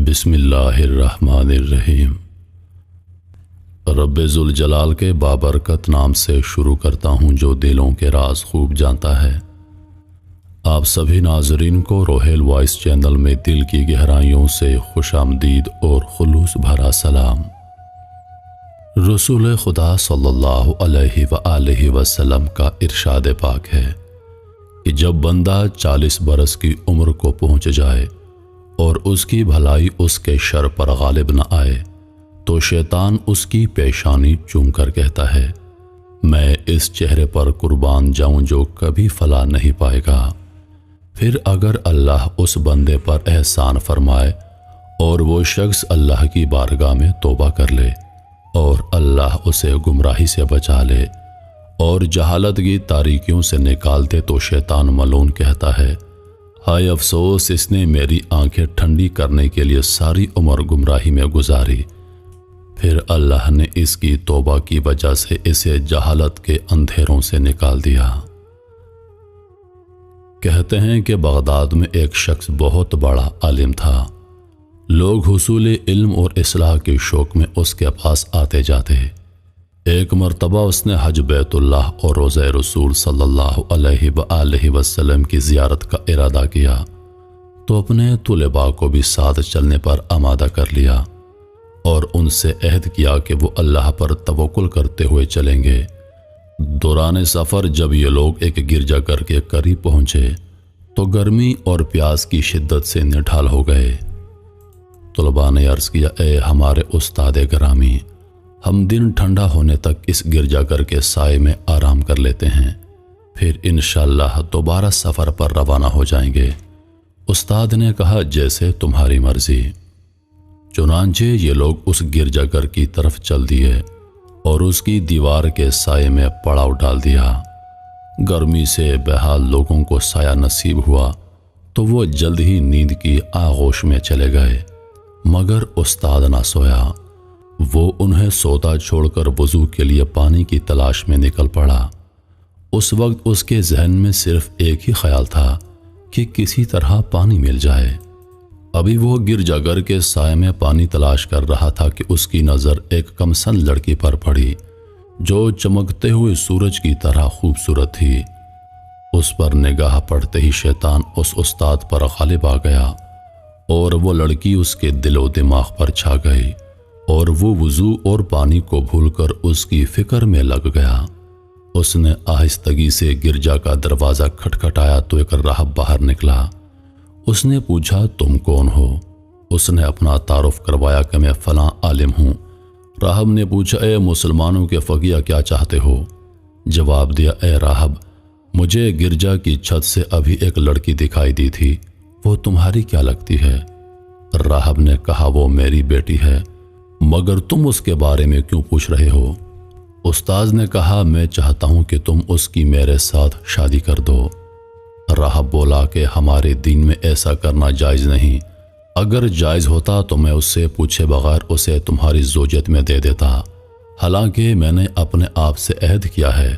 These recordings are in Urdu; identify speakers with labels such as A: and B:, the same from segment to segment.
A: بسم اللہ الرحمن الرحیم۔ رب ذوالجلال کے بابرکت نام سے شروع کرتا ہوں جو دلوں کے راز خوب جانتا ہے۔ آپ سبھی ناظرین کو روحیل وائس چینل میں دل کی گہرائیوں سے خوش آمدید اور خلوص بھرا سلام۔ رسول خدا صلی اللہ علیہ وآلہ وسلم کا ارشاد پاک ہے کہ جب بندہ 40 برس کی عمر کو پہنچ جائے اور اس کی بھلائی اس کے شر پر غالب نہ آئے تو شیطان اس کی پیشانی چوم کر کہتا ہے، میں اس چہرے پر قربان جاؤں جو کبھی فلاح نہیں پائے گا۔ پھر اگر اللہ اس بندے پر احسان فرمائے اور وہ شخص اللہ کی بارگاہ میں توبہ کر لے اور اللہ اسے گمراہی سے بچا لے اور جہالت کی تاریکیوں سے نکال دے تو شیطان ملعون کہتا ہے، ہائے افسوس، اس نے میری آنکھیں ٹھنڈی کرنے کے لیے ساری عمر گمراہی میں گزاری۔ پھر اللہ نے اس کی توبہ کی وجہ سے اسے جہالت کے اندھیروں سے نکال دیا۔ کہتے ہیں کہ بغداد میں ایک شخص بہت بڑا عالم تھا۔ لوگ حصول علم اور اصلاح کے شوق میں اس کے پاس آتے جاتے۔ ایک مرتبہ اس نے حج بیت اللہ اور روضہ رسول صلی اللہ علیہ وآلہ وسلم کی زیارت کا ارادہ کیا تو اپنے طلباء کو بھی ساتھ چلنے پر آمادہ کر لیا اور ان سے عہد کیا کہ وہ اللہ پر توکل کرتے ہوئے چلیں گے۔ دوران سفر جب یہ لوگ ایک گرجا گھر کے قریب پہنچے تو گرمی اور پیاس کی شدت سے نڈھال ہو گئے۔ طلباء نے عرض کیا، اے ہمارے استاد گرامی، ہم دن ٹھنڈا ہونے تک اس گرجا گھر کے سائے میں آرام کر لیتے ہیں، پھر انشاءاللہ دوبارہ سفر پر روانہ ہو جائیں گے۔ استاد نے کہا، جیسے تمہاری مرضی۔ چنانچہ یہ لوگ اس گرجا گھر کی طرف چل دیے اور اس کی دیوار کے سائے میں پڑاؤ ڈال دیا۔ گرمی سے بحال لوگوں کو سایہ نصیب ہوا تو وہ جلد ہی نیند کی آغوش میں چلے گئے، مگر استاد نہ سویا۔ وہ انہیں سوتا چھوڑ کر وضو کے لیے پانی کی تلاش میں نکل پڑا۔ اس وقت اس کے ذہن میں صرف ایک ہی خیال تھا کہ کسی طرح پانی مل جائے۔ ابھی وہ گرجا گھر کے سائے میں پانی تلاش کر رہا تھا کہ اس کی نظر ایک کمسن لڑکی پر پڑی جو چمکتے ہوئے سورج کی طرح خوبصورت تھی۔ اس پر نگاہ پڑتے ہی شیطان اس استاد پر غالب آ گیا اور وہ لڑکی اس کے دل و دماغ پر چھا گئی اور وہ وضو اور پانی کو بھول کر اس کی فکر میں لگ گیا۔ اس نے آہستگی سے گرجا کا دروازہ کھٹکھٹایا تو ایک راہب باہر نکلا۔ اس نے پوچھا، تم کون ہو؟ اس نے اپنا تعارف کروایا کہ میں فلاں عالم ہوں۔ راہب نے پوچھا، اے مسلمانوں کے فقیہ کیا چاہتے ہو؟ جواب دیا، اے راہب، مجھے گرجا کی چھت سے ابھی ایک لڑکی دکھائی دی تھی، وہ تمہاری کیا لگتی ہے؟ راہب نے کہا، وہ میری بیٹی ہے، مگر تم اس کے بارے میں کیوں پوچھ رہے ہو؟ استاد نے کہا، میں چاہتا ہوں کہ تم اس کی میرے ساتھ شادی کر دو۔ راہب بولا کہ ہمارے دین میں ایسا کرنا جائز نہیں، اگر جائز ہوتا تو میں اس سے پوچھے بغیر اسے تمہاری زوجیت میں دے دیتا، حالانکہ میں نے اپنے آپ سے عہد کیا ہے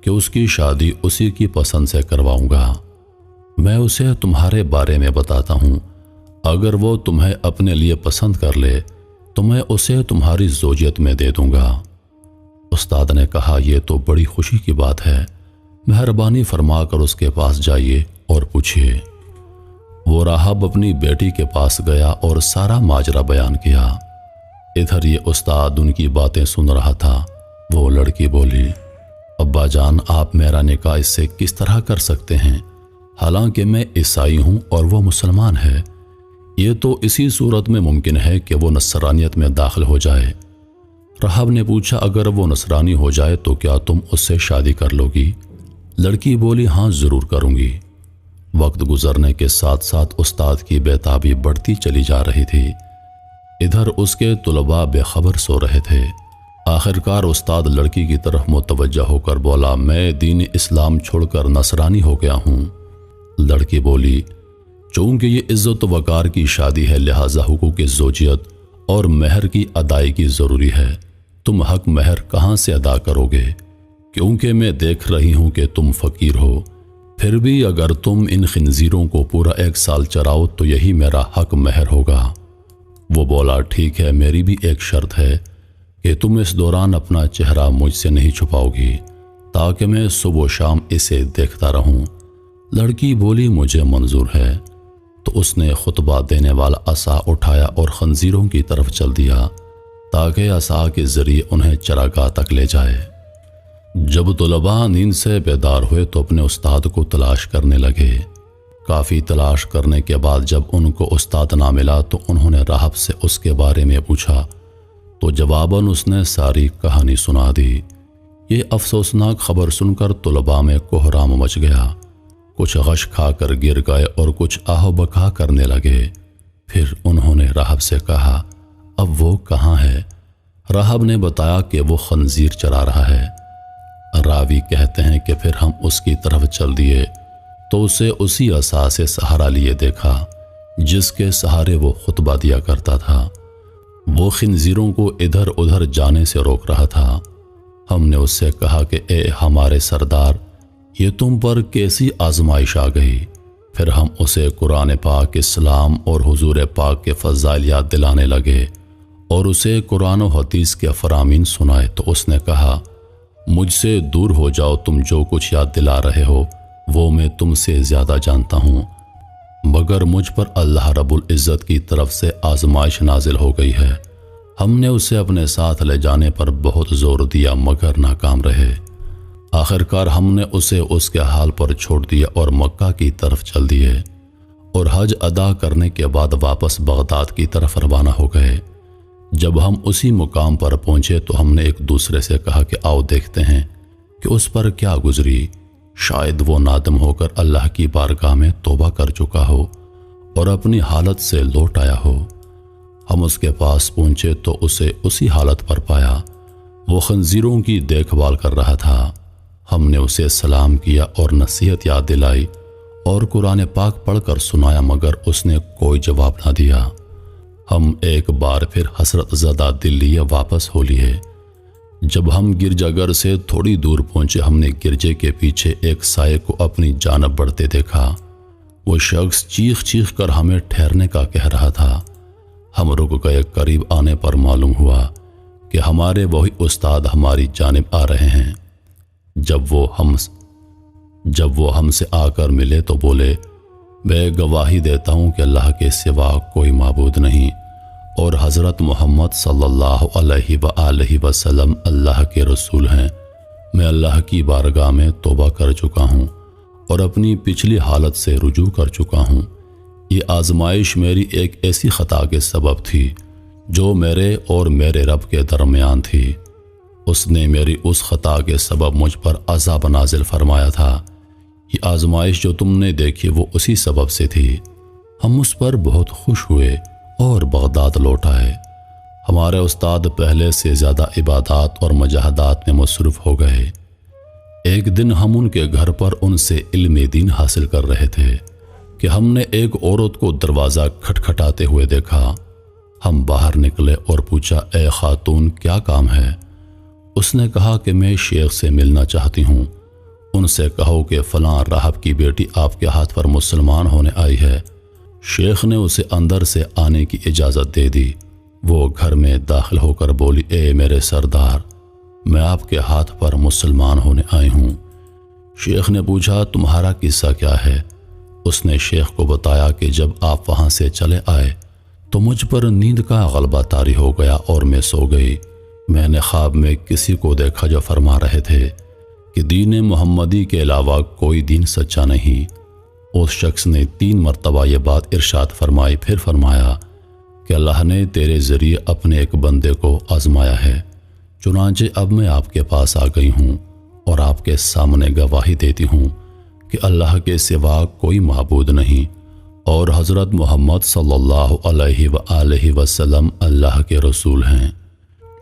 A: کہ اس کی شادی اسی کی پسند سے کرواؤں گا۔ میں اسے تمہارے بارے میں بتاتا ہوں، اگر وہ تمہیں اپنے لیے پسند کر لے تو میں اسے تمہاری زوجیت میں دے دوں گا۔ استاد نے کہا، یہ تو بڑی خوشی کی بات ہے، مہربانی فرما کر اس کے پاس جائیے اور پوچھیے۔ وہ راہب اپنی بیٹی کے پاس گیا اور سارا ماجرا بیان کیا۔ ادھر یہ استاد ان کی باتیں سن رہا تھا۔ وہ لڑکی بولی، ابا جان، آپ میرا نکاح اس سے کس طرح کر سکتے ہیں، حالانکہ میں عیسائی ہوں اور وہ مسلمان ہے؟ یہ تو اسی صورت میں ممکن ہے کہ وہ نصرانیت میں داخل ہو جائے۔ راہب نے پوچھا، اگر وہ نصرانی ہو جائے تو کیا تم اس سے شادی کر لو گی؟ لڑکی بولی، ہاں ضرور کروں گی۔ وقت گزرنے کے ساتھ ساتھ استاد کی بے-تابی بڑھتی چلی جا رہی تھی۔ ادھر اس کے طلباء بے خبر سو رہے تھے۔ آخرکار استاد لڑکی کی طرف متوجہ ہو کر بولا، میں دین اسلام چھوڑ کر نصرانی ہو گیا ہوں۔ لڑکی بولی، چونکہ یہ عزت و وقار کی شادی ہے لہٰذا حقوق زوجیت اور مہر کی ادائیگی ضروری ہے۔ تم حق مہر کہاں سے ادا کرو گے؟ کیونکہ میں دیکھ رہی ہوں کہ تم فقیر ہو، پھر بھی اگر تم ان خنزیروں کو پورا 1 سال چراؤ تو یہی میرا حق مہر ہوگا۔ وہ بولا ٹھیک ہے، میری بھی ایک شرط ہے کہ تم اس دوران اپنا چہرہ مجھ سے نہیں چھپاؤ گی تاکہ میں صبح و شام اسے دیکھتا رہوں۔ لڑکی بولی مجھے منظور ہے، تو اس نے خطبہ دینے والا عصا اٹھایا اور خنزیروں کی طرف چل دیا تاکہ عصا کے ذریعے انہیں چراگاہ تک لے جائے۔ جب طلباء نیند سے بیدار ہوئے تو اپنے استاد کو تلاش کرنے لگے۔ کافی تلاش کرنے کے بعد جب ان کو استاد نہ ملا تو انہوں نے راہب سے اس کے بارے میں پوچھا تو جواباً اس نے ساری کہانی سنا دی۔ یہ افسوسناک خبر سن کر طلباء میں کوہرام مچ گیا۔ کچھ غش کھا کر گر گئے اور کچھ آہ بکا کرنے لگے۔ پھر انہوں نے راہب سے کہا اب وہ کہاں ہے؟ راہب نے بتایا کہ وہ خنزیر چرا رہا ہے۔ راوی کہتے ہیں کہ پھر ہم اس کی طرف چل دیے تو اسے اسی عصا سے سہارا لیے دیکھا جس کے سہارے وہ خطبہ دیا کرتا تھا۔ وہ خنزیروں کو ادھر ادھر جانے سے روک رہا تھا۔ ہم نے اس سے کہا کہ اے ہمارے سردار، یہ تم پر کیسی آزمائش آ گئی؟ پھر ہم اسے قرآن پاک، اسلام اور حضور پاک کے فضائل یاد دلانے لگے اور اسے قرآن و حدیث کے فرامین سنائے تو اس نے کہا مجھ سے دور ہو جاؤ، تم جو کچھ یاد دلا رہے ہو وہ میں تم سے زیادہ جانتا ہوں، مگر مجھ پر اللہ رب العزت کی طرف سے آزمائش نازل ہو گئی ہے۔ ہم نے اسے اپنے ساتھ لے جانے پر بہت زور دیا مگر ناکام رہے۔ آخرکار ہم نے اسے اس کے حال پر چھوڑ دیا اور مکہ کی طرف چل دیے اور حج ادا کرنے کے بعد واپس بغداد کی طرف روانہ ہو گئے۔ جب ہم اسی مقام پر پہنچے تو ہم نے ایک دوسرے سے کہا کہ آؤ دیکھتے ہیں کہ اس پر کیا گزری، شاید وہ نادم ہو کر اللہ کی بارگاہ میں توبہ کر چکا ہو اور اپنی حالت سے لوٹ آیا ہو۔ ہم اس کے پاس پہنچے تو اسے اسی حالت پر پایا، وہ خنزیروں کی دیکھ بھال کر رہا تھا۔ ہم نے اسے سلام کیا اور نصیحت یاد دلائی اور قرآن پاک پڑھ کر سنایا مگر اس نے کوئی جواب نہ دیا۔ ہم ایک بار پھر حسرت زدہ دل لیے واپس ہو لیے۔ جب ہم گرجا گھر سے تھوڑی دور پہنچے ہم نے گرجے کے پیچھے ایک سائے کو اپنی جانب بڑھتے دیکھا۔ وہ شخص چیخ چیخ کر ہمیں ٹھہرنے کا کہہ رہا تھا۔ ہم رک گئے، قریب آنے پر معلوم ہوا کہ ہمارے وہی استاد ہماری جانب آ رہے ہیں۔ جب وہ ہم سے آ کر ملے تو بولے میں گواہی دیتا ہوں کہ اللہ کے سوا کوئی معبود نہیں اور حضرت محمد صلی اللہ علیہ وآلہ وسلم اللہ کے رسول ہیں۔ میں اللہ کی بارگاہ میں توبہ کر چکا ہوں اور اپنی پچھلی حالت سے رجوع کر چکا ہوں۔ یہ آزمائش میری ایک ایسی خطا کے سبب تھی جو میرے اور میرے رب کے درمیان تھی۔ اس نے میری اس خطا کے سبب مجھ پر عذاب نازل فرمایا تھا۔ یہ آزمائش جو تم نے دیکھی وہ اسی سبب سے تھی۔ ہم اس پر بہت خوش ہوئے اور بغداد لوٹ آئے۔ ہمارے استاد پہلے سے زیادہ عبادات اور مجاہدات میں مصروف ہو گئے۔ ایک دن ہم ان کے گھر پر ان سے علم دین حاصل کر رہے تھے کہ ہم نے ایک عورت کو دروازہ کھٹکھٹاتے ہوئے دیکھا۔ ہم باہر نکلے اور پوچھا اے خاتون کیا کام ہے؟ اس نے کہا کہ میں شیخ سے ملنا چاہتی ہوں، ان سے کہو کہ فلاں راہب کی بیٹی آپ کے ہاتھ پر مسلمان ہونے آئی ہے۔ شیخ نے اسے اندر سے آنے کی اجازت دے دی۔ وہ گھر میں داخل ہو کر بولی اے میرے سردار، میں آپ کے ہاتھ پر مسلمان ہونے آئی ہوں۔ شیخ نے پوچھا تمہارا قصہ کیا ہے؟ اس نے شیخ کو بتایا کہ جب آپ وہاں سے چلے آئے تو مجھ پر نیند کا غلبہ طاری ہو گیا اور میں سو گئی۔ میں نے خواب میں کسی کو دیکھا جو فرما رہے تھے کہ دین محمدی کے علاوہ کوئی دین سچا نہیں۔ اس شخص نے 3 مرتبہ یہ بات ارشاد فرمائی، پھر فرمایا کہ اللہ نے تیرے ذریعے اپنے ایک بندے کو آزمایا ہے، چنانچہ اب میں آپ کے پاس آ گئی ہوں اور آپ کے سامنے گواہی دیتی ہوں کہ اللہ کے سوا کوئی معبود نہیں اور حضرت محمد صلی اللہ علیہ وآلہ وسلم اللہ کے رسول ہیں۔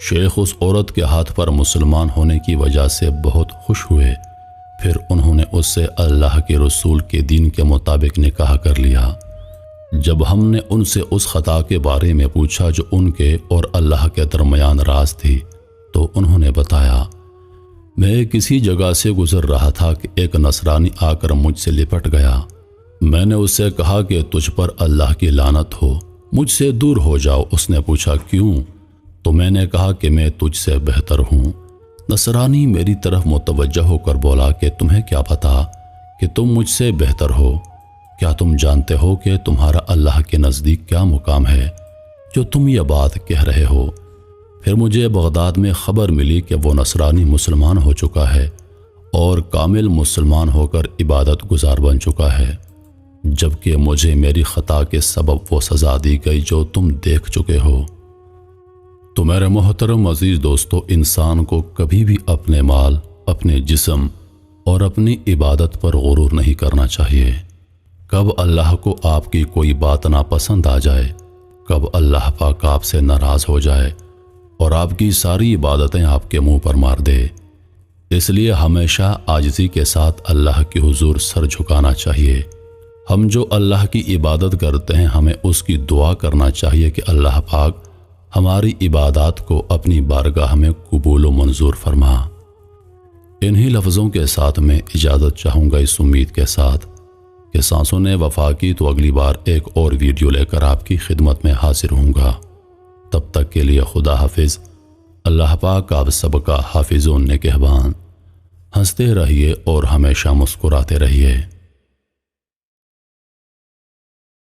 A: شیخ اس عورت کے ہاتھ پر مسلمان ہونے کی وجہ سے بہت خوش ہوئے۔ پھر انہوں نے اس سے اللہ کے رسول کے دین کے مطابق نکاح کر لیا۔ جب ہم نے ان سے اس خطا کے بارے میں پوچھا جو ان کے اور اللہ کے درمیان راز تھی تو انہوں نے بتایا میں کسی جگہ سے گزر رہا تھا کہ ایک نصرانی آ کر مجھ سے لپٹ گیا۔ میں نے اس سے کہا کہ تجھ پر اللہ کی لعنت ہو، مجھ سے دور ہو جاؤ۔ اس نے پوچھا کیوں؟ تو میں نے کہا کہ میں تجھ سے بہتر ہوں۔ نصرانی میری طرف متوجہ ہو کر بولا کہ تمہیں کیا پتا کہ تم مجھ سے بہتر ہو؟ کیا تم جانتے ہو کہ تمہارا اللہ کے نزدیک کیا مقام ہے جو تم یہ بات کہہ رہے ہو؟ پھر مجھے بغداد میں خبر ملی کہ وہ نصرانی مسلمان ہو چکا ہے اور کامل مسلمان ہو کر عبادت گزار بن چکا ہے، جبکہ مجھے میری خطا کے سبب وہ سزا دی گئی جو تم دیکھ چکے ہو۔ تو میرے محترم عزیز دوستو، انسان کو کبھی بھی اپنے مال، اپنے جسم اور اپنی عبادت پر غرور نہیں کرنا چاہیے۔ کب اللہ کو آپ کی کوئی بات ناپسند آ جائے، کب اللہ پاک آپ سے ناراض ہو جائے اور آپ کی ساری عبادتیں آپ کے منہ پر مار دے۔ اس لیے ہمیشہ عاجزی کے ساتھ اللہ کے حضور سر جھکانا چاہیے۔ ہم جو اللہ کی عبادت کرتے ہیں، ہمیں اس کی دعا کرنا چاہیے کہ اللہ پاک ہماری عبادات کو اپنی بارگاہ میں قبول و منظور فرما۔ انہی لفظوں کے ساتھ میں اجازت چاہوں گا، اس امید کے ساتھ کہ سانسوں نے وفا کی تو اگلی بار ایک اور ویڈیو لے کر آپ کی خدمت میں حاضر ہوں گا۔ تب تک کے لیے خدا حافظ۔ اللہ پاک آپ سب کا حافظ و نگہبان۔ ہنستے رہیے اور ہمیشہ مسکراتے رہیے۔